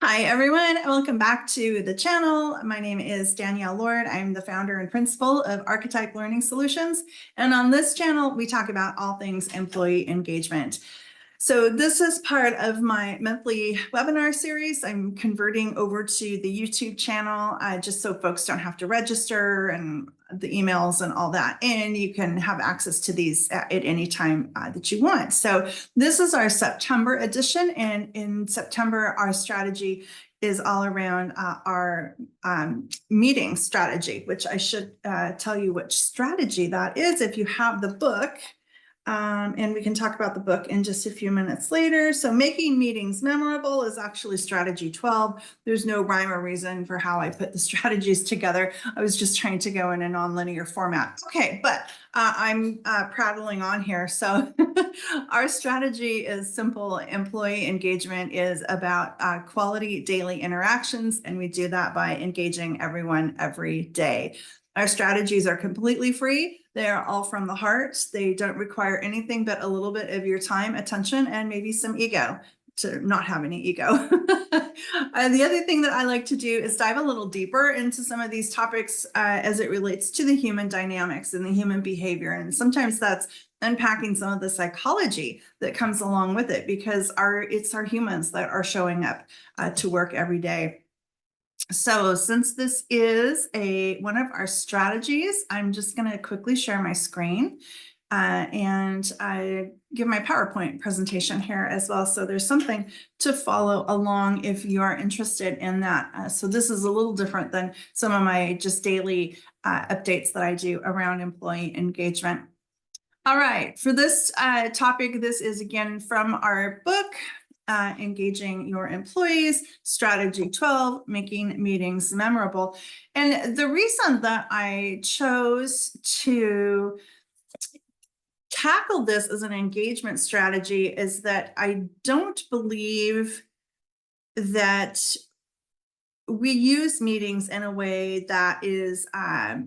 Hi, everyone. Welcome back to the channel. My name is Danielle Lord. I'm the founder and principal of Archetype Learning Solutions. And on this channel, we talk about all things employee engagement. So this is part of my monthly webinar series. I'm converting over to the YouTube channel just so folks don't have to register and the emails and all that. And you can have access to these at any time that you want. So this is our September edition. And in September, our strategy is all around our meeting strategy, which I should tell you which strategy that is if you have the book. And we can talk about the book in just a few minutes later. So making meetings memorable is actually strategy 12. There's no rhyme or reason for how I put the strategies together. I was just trying to go in a non-linear format. Okay, but I'm prattling on here. So our strategy is simple. Employee engagement is about quality daily interactions, and we do that by engaging everyone every day. Our strategies are completely free. They are all from the heart. They don't require anything but a little bit of your time, attention, and maybe some ego to not have any ego. The other thing that I like to do is dive a little deeper into some of these topics as it relates to the human dynamics and the human behavior. And sometimes that's unpacking some of the psychology that comes along with it, because it's our humans that are showing up to work every day. So since this is one of our strategies, I'm just going to quickly share my screen and I give my PowerPoint presentation here as well. So there's something to follow along if you are interested in that. So this is a little different than some of my just daily updates that I do around employee engagement. All right, for this topic, this is again from our book, Engaging Your Employees, Strategy 12, Making Meetings Memorable. And the reason that I chose to tackle this as an engagement strategy is that I don't believe that we use meetings in a way that is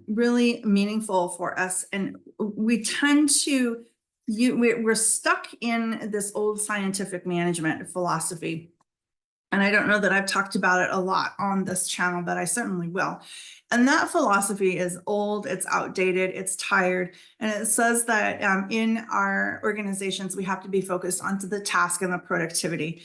really meaningful for us. And we tend to we're stuck in this old scientific management philosophy. And I don't know that I've talked about it a lot on this channel, but I certainly will. And that philosophy is old, it's outdated, it's tired. And it says that in our organizations, we have to be focused onto the task and the productivity.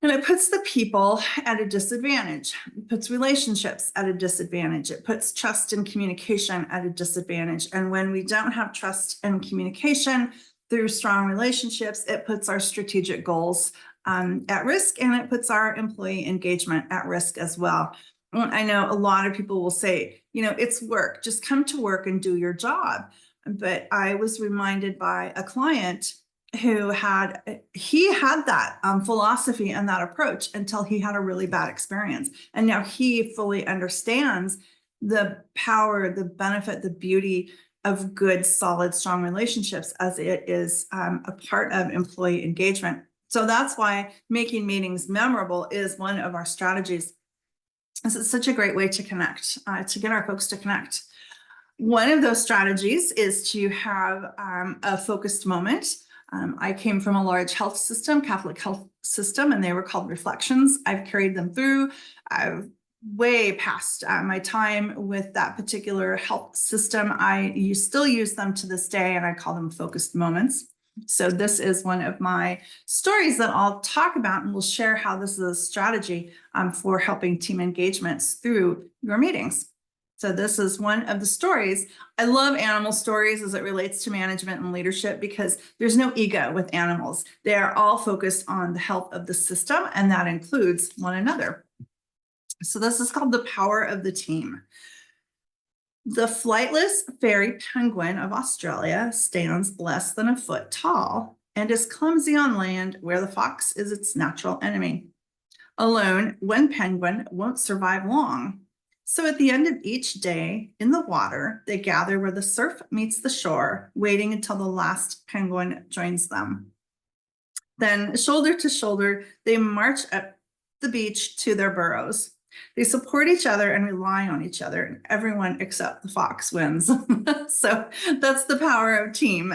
And it puts the people at a disadvantage. It puts relationships at a disadvantage. It puts trust and communication at a disadvantage. And when we don't have trust and communication through strong relationships, it puts our strategic goals at risk, and it puts our employee engagement at risk as well. I know a lot of people will say, it's work, just come to work and do your job. But I was reminded by a client who had that philosophy and that approach until he had a really bad experience. And now he fully understands the power, the benefit, the beauty of good, solid, strong relationships as it is a part of employee engagement. So that's why making meetings memorable is one of our strategies. This is such a great way to connect, to get our folks to connect. One of those strategies is to have a focused moment. I came from a large health system, Catholic health system, and they were called reflections. I've carried them through. I've way past my time with that particular health system. You still use them to this day, and I call them focused moments. So this is one of my stories that I'll talk about, and we'll share how this is a strategy for helping team engagements through your meetings. So this is one of the stories. I love animal stories as it relates to management and leadership because there's no ego with animals. They are all focused on the health of the system, and that includes one another. So this is called the power of the team. The flightless fairy penguin of Australia stands less than a foot tall and is clumsy on land where the fox is its natural enemy. Alone, one penguin won't survive long. So at the end of each day in the water, they gather where the surf meets the shore, waiting until the last penguin joins them. Then, shoulder to shoulder, they march up the beach to their burrows. They support each other and rely on each other, and everyone except the fox wins. So that's the power of team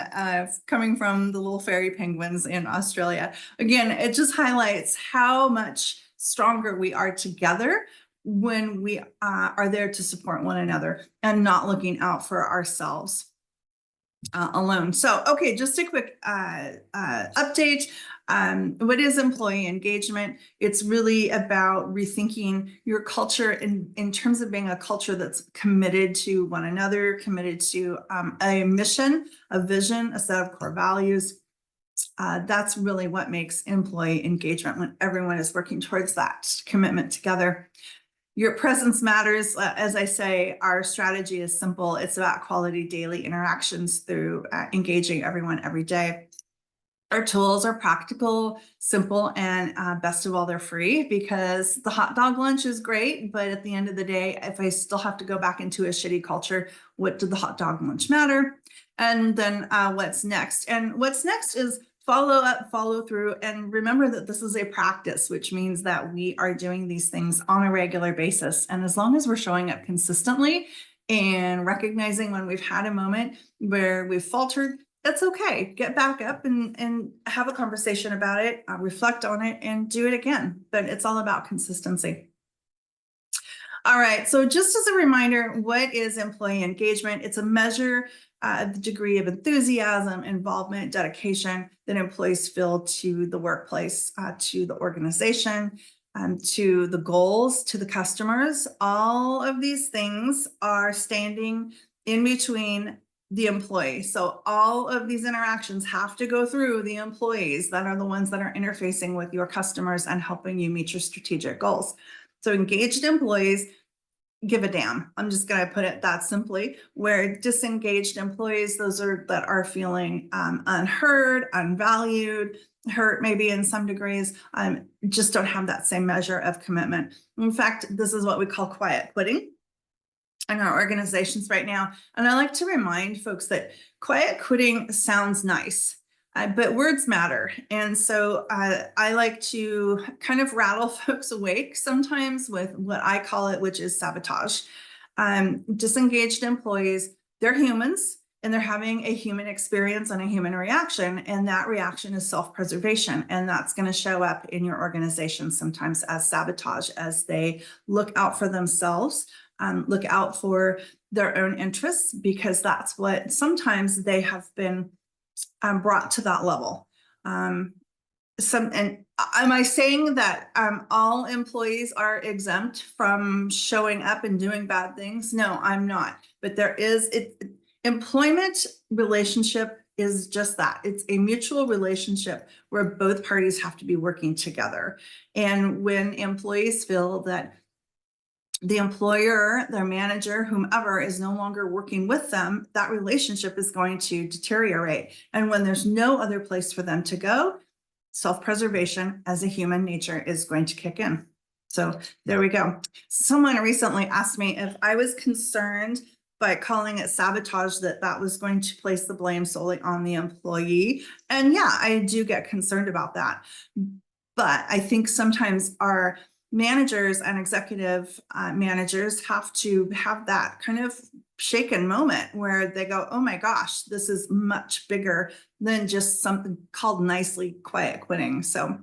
coming from the little fairy penguins in Australia. Again, it just highlights how much stronger we are together when we are there to support one another and not looking out for ourselves alone. So, okay, just a quick update. What is employee engagement? It's really about rethinking your culture in terms of being a culture that's committed to one another, committed to a mission, a vision, a set of core values. That's really what makes employee engagement, when everyone is working towards that commitment together. Your presence matters. As I say, our strategy is simple. It's about quality daily interactions through engaging everyone every day. Our tools are practical, simple, and best of all, they're free, because the hot dog lunch is great. But at the end of the day, if I still have to go back into a shitty culture, what did the hot dog lunch matter? And then what's next? And what's next is follow up, follow through, and remember that this is a practice, which means that we are doing these things on a regular basis. And as long as we're showing up consistently and recognizing when we've had a moment where we've faltered, that's okay. Get back up and have a conversation about it, reflect on it, and do it again. But it's all about consistency. All right, so just as a reminder, what is employee engagement? It's a measure of the degree of enthusiasm, involvement, dedication that employees feel to the workplace, to the organization, to the goals, to the customers. All of these things are standing in between the employee. So all of these interactions have to go through the employees that are the ones that are interfacing with your customers and helping you meet your strategic goals. So engaged employees give a damn. I'm just going to put it that simply. Where disengaged employees, those are that are feeling unheard, unvalued, hurt maybe in some degrees, just don't have that same measure of commitment. In fact, this is what we call quiet quitting in our organizations right now. And I like to remind folks that quiet quitting sounds nice. But words matter. And so I like to kind of rattle folks awake sometimes with what I call it, which is sabotage. Disengaged employees, they're humans and they're having a human experience and a human reaction. And that reaction is self-preservation. And that's going to show up in your organization sometimes as sabotage, as they look out for themselves, look out for their own interests, because that's what sometimes they have been brought to that level. And am I saying that all employees are exempt from showing up and doing bad things? No, I'm not. But there is employment relationship is just that. It's a mutual relationship where both parties have to be working together. And when employees feel that the employer, their manager, whomever is no longer working with them, that relationship is going to deteriorate. And when there's no other place for them to go, self-preservation as a human nature is going to kick in. So there we go. Someone recently asked me if I was concerned by calling it sabotage, that was going to place the blame solely on the employee. And yeah, I do get concerned about that. But I think sometimes our managers and executive managers have to have that kind of shaken moment where they go, oh my gosh, this is much bigger than just something called nicely quiet quitting. So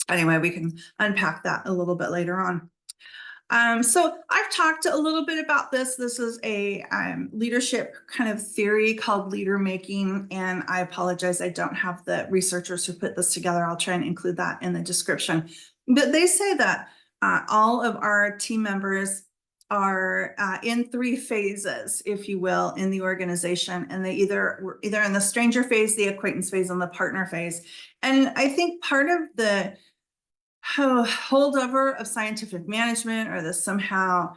anyway, we can unpack that a little bit later on. So I've talked a little bit about this. This is a leadership kind of theory called leader making. And I apologize, I don't have the researchers who put this together. I'll try and include that in the description. But they say that all of our team members are in 3 phases, if you will, in the organization. And they were either in the stranger phase, the acquaintance phase, and the partner phase. And I think part of the holdover of scientific management, or the somehow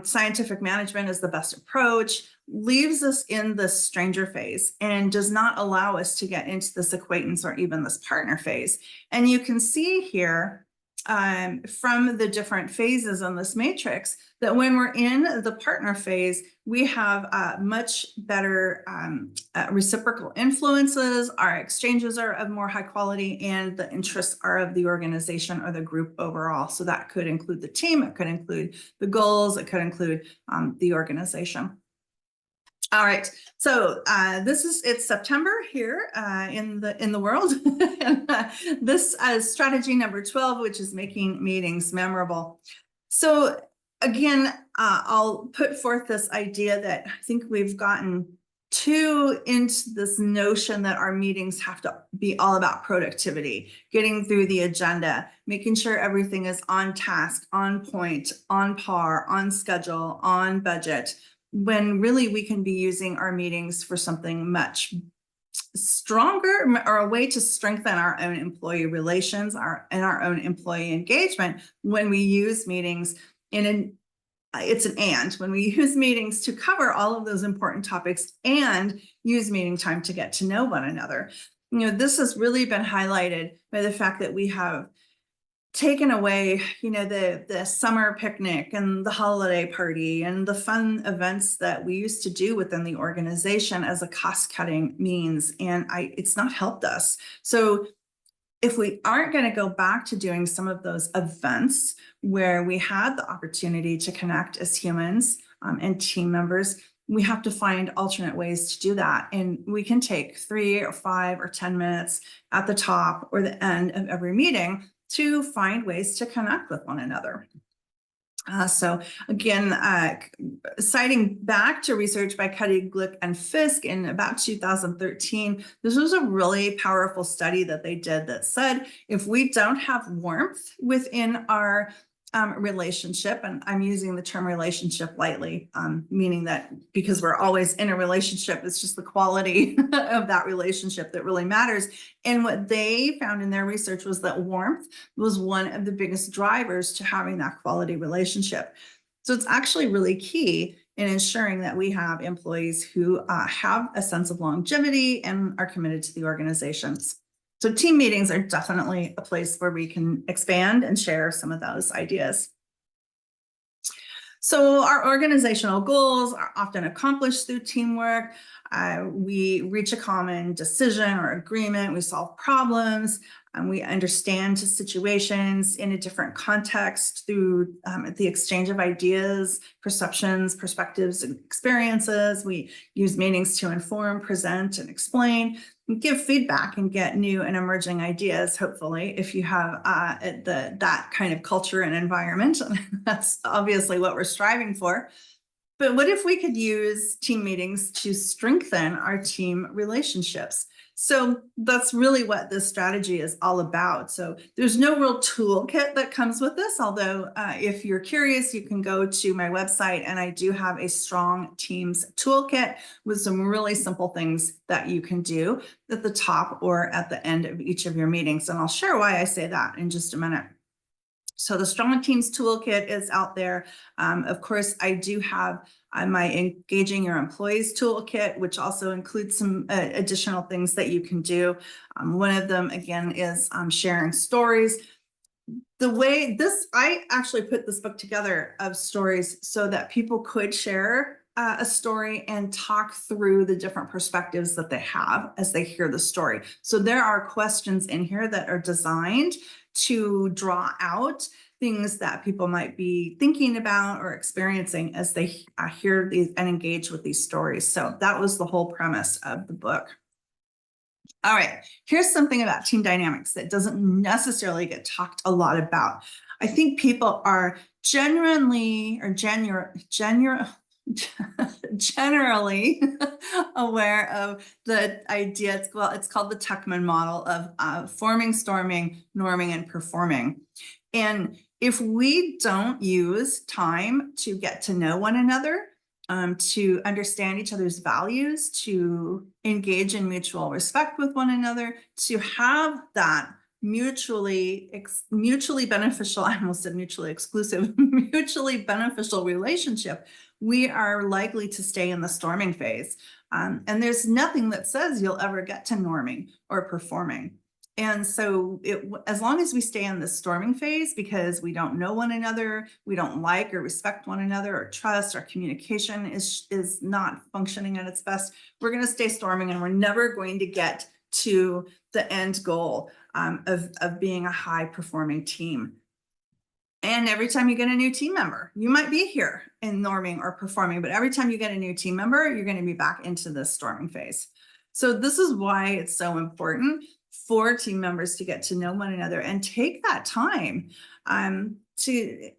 scientific management is the best approach, leaves us in the stranger phase and does not allow us to get into this acquaintance or even this partner phase. And you can see here from the different phases on this matrix that when we're in the partner phase, we have much better reciprocal influences. Our exchanges are of more high quality, and the interests are of the organization or the group overall. So that could include the team, it could include the goals, it could include the organization. All right, so it's September here in the world. And, this is strategy number 12, which is making meetings memorable. So again, I'll put forth this idea that I think we've gotten too into this notion that our meetings have to be all about productivity, getting through the agenda, making sure everything is on task, on point, on par, on schedule, on budget, when really we can be using our meetings for something much stronger, or a way to strengthen our own employee relations, and our own employee engagement when we use meetings when we use meetings to cover all of those important topics and use meeting time to get to know one another. This has really been highlighted by the fact that we have taken away, the summer picnic and the holiday party and the fun events that we used to do within the organization as a cost-cutting means, and it's not helped us. So if we aren't going to go back to doing some of those events where we had the opportunity to connect as humans and team members, we have to find alternate ways to do that. And we can take 3 or 5 or 10 minutes at the top or the end of every meeting to find ways to connect with one another. So again, citing back to research by Cuddy, Glick, and Fisk in about 2013, this was a really powerful study that they did that said, if we don't have warmth within our relationship, and I'm using the term relationship lightly, meaning that because we're always in a relationship, it's just the quality of that relationship that really matters. And what they found in their research was that warmth was one of the biggest drivers to having that quality relationship. So it's actually really key in ensuring that we have employees who have a sense of longevity and are committed to the organizations. So team meetings are definitely a place where we can expand and share some of those ideas. So our organizational goals are often accomplished through teamwork. We reach a common decision or agreement. We solve problems. We understand situations in a different context through the exchange of ideas, perceptions, perspectives, and experiences. We use meetings to inform, present, and explain, and give feedback and get new and emerging ideas, hopefully, if you have that kind of culture and environment. That's obviously what we're striving for. But what if we could use team meetings to strengthen our team relationships? So that's really what this strategy is all about. So there's no real toolkit that comes with this, although if you're curious, you can go to my website, and I do have a strong teams toolkit with some really simple things that you can do at the top or at the end of each of your meetings. And I'll share why I say that in just a minute. So the Strong Teams Toolkit is out there. Of course, I do have my Engaging Your Employees Toolkit, which also includes some additional things that you can do. One of them, again, is sharing stories. I actually put this book together of stories so that people could share a story and talk through the different perspectives that they have as they hear the story. So there are questions in here that are designed to draw out things that people might be thinking about or experiencing as they hear these and engage with these stories. So that was the whole premise of the book. All right, here's something about team dynamics that doesn't necessarily get talked a lot about. I think people are generally aware of the idea. It's called the Tuckman model of forming, storming, norming, and performing. And if we don't use time to get to know one another, to understand each other's values, to engage in mutual respect with one another, to have that mutually beneficial, I almost said mutually exclusive, mutually beneficial relationship, we are likely to stay in the storming phase. And there's nothing that says you'll ever get to norming or performing. And so as long as we stay in the storming phase because we don't know one another, we don't like or respect one another, or trust, our communication is not functioning at its best, we're going to stay storming, and we're never going to get to the end goal of being a high performing team. And every time you get a new team member, you might be here in norming or performing, but every time you get a new team member, you're going to be back into the storming phase. So this is why it's so important for team members to get to know one another and take that time to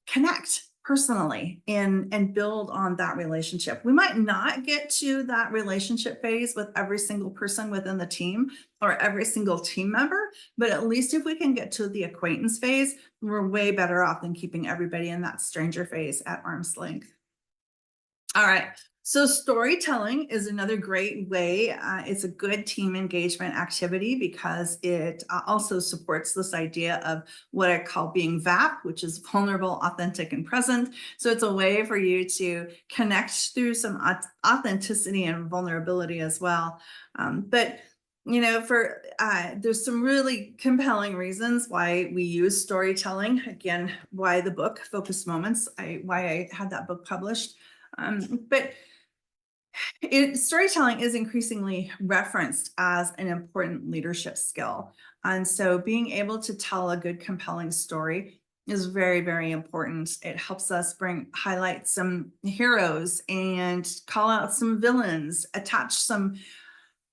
connect personally and build on that relationship. We might not get to that relationship phase with every single person within the team or every single team member, but at least if we can get to the acquaintance phase, we're way better off than keeping everybody in that stranger phase at arm's length. All right. So storytelling is another great way. It's a good team engagement activity because it also supports this idea of what I call being VAP, which is vulnerable, authentic, and present. So it's a way for you to connect through some authenticity and vulnerability as well. But you know, there's some really compelling reasons why we use storytelling. Again, why the book Focused Moments, why I had that book published. But storytelling is increasingly referenced as an important leadership skill. And so being able to tell a good, compelling story is very, very important. It helps us highlight some heroes and call out some villains, attach some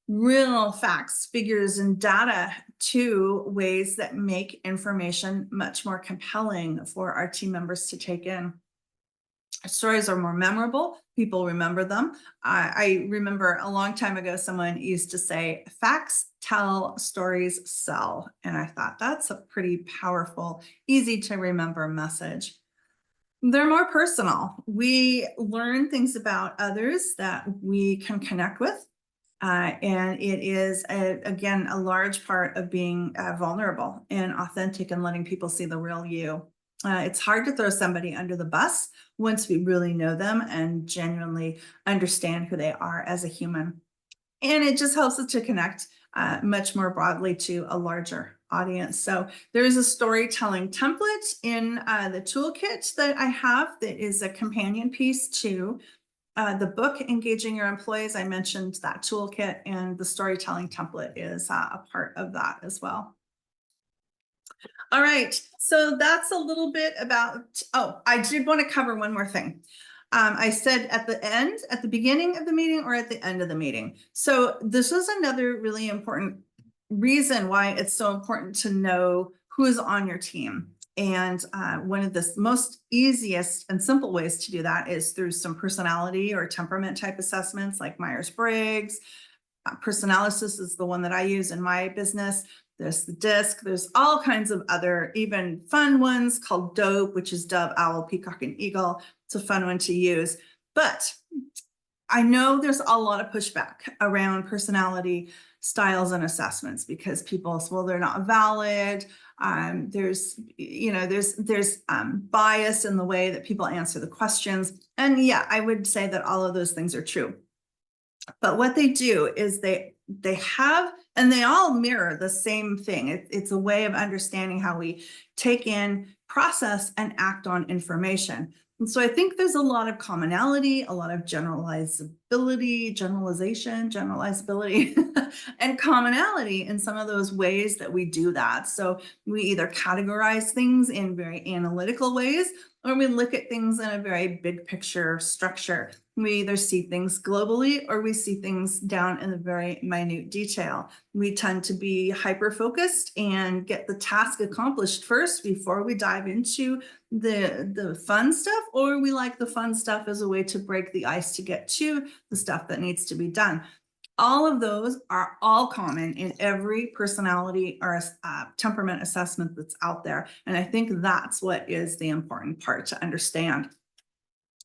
real facts, figures, and data to ways that make information much more compelling for our team members to take in. Stories are more memorable. People remember them. I remember a long time ago, someone used to say, facts tell, stories sell. And I thought that's a pretty powerful, easy to remember message. They're more personal. We learn things about others that we can connect with. And it is, again, a large part of being vulnerable and authentic and letting people see the real you. It's hard to throw somebody under the bus once we really know them and genuinely understand who they are as a human. And it just helps us to connect much more broadly to a larger audience. So there's a storytelling template in the toolkit that I have that is a companion piece to the book, Engaging Your Employees. I mentioned that toolkit, and the storytelling template is a part of that as well. All right, so that's a little bit about, I did want to cover one more thing. I said at the beginning of the meeting or at the end of the meeting. So this is another really important reason why it's so important to know who is on your team. And one of the most easiest and simple ways to do that is through some personality or temperament type assessments like Myers-Briggs. Personalysis is the one that I use in my business. There's the DISC. There's all kinds of other even fun ones called DOPE, which is Dove, Owl, Peacock, and Eagle. It's a fun one to use. But I know there's a lot of pushback around personality styles and assessments because people say, well, they're not valid. There's bias in the way that people answer the questions. And yeah, I would say that all of those things are true. But what they do is they have, and they all mirror the same thing. It's a way of understanding how we take in, process, and act on information. And so I think there's a lot of commonality, a lot of generalizability, and commonality in some of those ways that we do that. So we either categorize things in very analytical ways, or we look at things in a very big picture structure. We either see things globally or we see things down in the very minute detail. We tend to be hyper-focused and get the task accomplished first before we dive into the fun stuff, or we like the fun stuff as a way to break the ice to get to the stuff that needs to be done. All of those are all common in every personality or temperament assessment that's out there. And I think that's what is the important part to understand.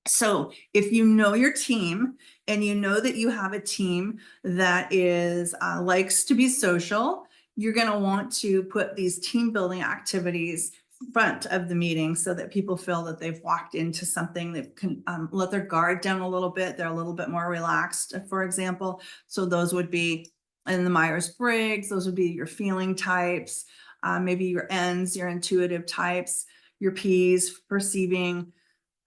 So if you know your team and you know that you have a team that is likes to be social, you're going to want to put these team building activities front of the meeting so that people feel that they've walked into something that can let their guard down a little bit. They're a little bit more relaxed, for example. So those would be in the Myers-Briggs, those would be your feeling types, maybe your N's, your intuitive types, your P's, perceiving.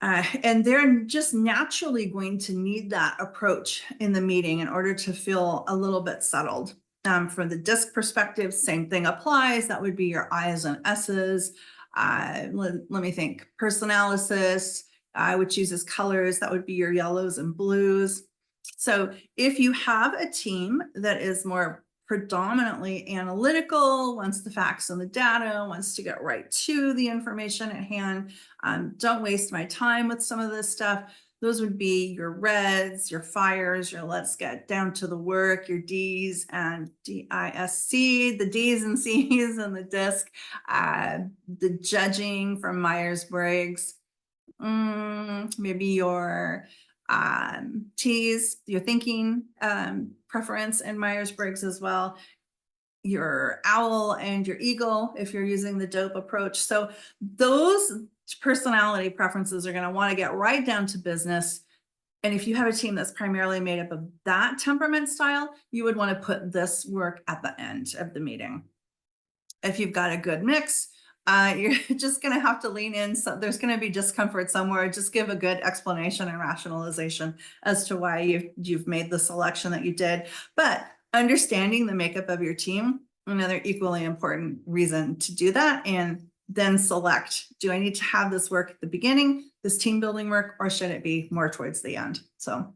And they're just naturally going to need that approach in the meeting in order to feel a little bit settled. From the DISC perspective, same thing applies. That would be your I's and S's. Let me think. Personalysis, which uses colors, that would be your yellows and blues. So if you have a team that is more predominantly analytical, wants the facts and the data, wants to get right to the information at hand, don't waste my time with some of this stuff. Those would be your reds, your fires, your let's get down to the work, your Ds and DISC, the Ds and Cs and the DISC, the judging from Myers-Briggs, maybe your T's, your thinking preference and Myers-Briggs as well, your owl and your eagle if you're using the dope approach. So those personality preferences are going to want to get right down to business. And if you have a team that's primarily made up of that temperament style, you would want to put this work at the end of the meeting. If you've got a good mix, you're just going to have to lean in. So there's going to be discomfort somewhere. Just give a good explanation and rationalization as to why you've made the selection that you did. But understanding the makeup of your team, another equally important reason to do that, and then select, do I need to have this work at the beginning, this team building work, or should it be more towards the end? So,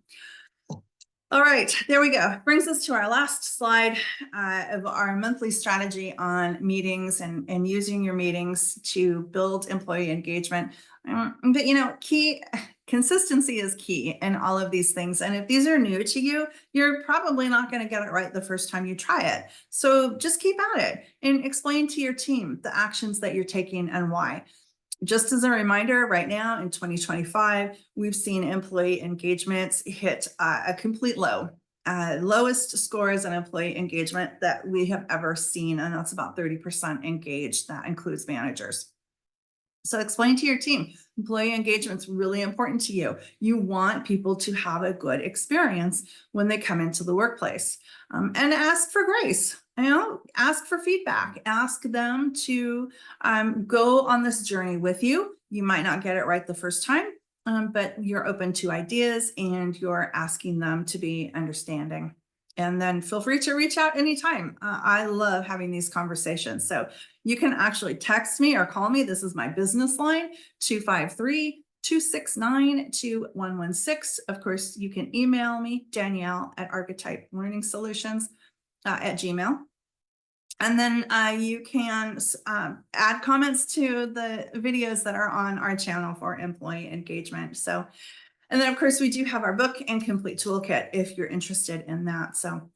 all right, there we go. Brings us to our last slide of our monthly strategy on meetings and using your meetings to build employee engagement. But key consistency is key in all of these things. And if these are new to you, you're probably not going to get it right the first time you try it. So just keep at it and explain to your team the actions that you're taking and why. Just as a reminder, right now in 2025, we've seen employee engagements hit a complete low, lowest scores on employee engagement that we have ever seen. And that's about 30% engaged. That includes managers. So explain to your team, employee engagement is really important to you. You want people to have a good experience when they come into the workplace, and ask for grace. Ask for feedback, ask them to go on this journey with you. You might not get it right the first time, but you're open to ideas and you're asking them to be understanding. And then feel free to reach out anytime. I love having these conversations. So you can actually text me or call me. This is my business line, 253-269-2116. Of course, you can email me, Danielle at Archetype Learning Solutions at Gmail. And then you can add comments to the videos that are on our channel for employee engagement. So, and then of course we do have our book and complete toolkit if you're interested in that. So,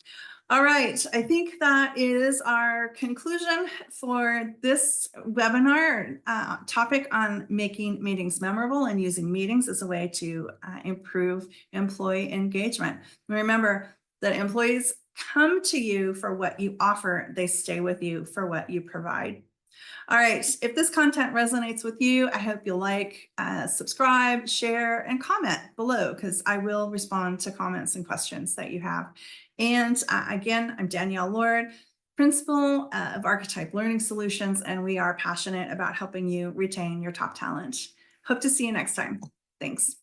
all right, I think that is our conclusion for this webinar topic on making meetings memorable and using meetings as a way to improve employee engagement. Remember that employees come to you for what you offer. They stay with you for what you provide. All right, if this content resonates with you, I hope you'll like, subscribe, share, and comment below because I will respond to comments and questions that you have. And again, I'm Danielle Lord, Principal of Archetype Learning Solutions, and we are passionate about helping you retain your top talent. Hope to see you next time. Thanks.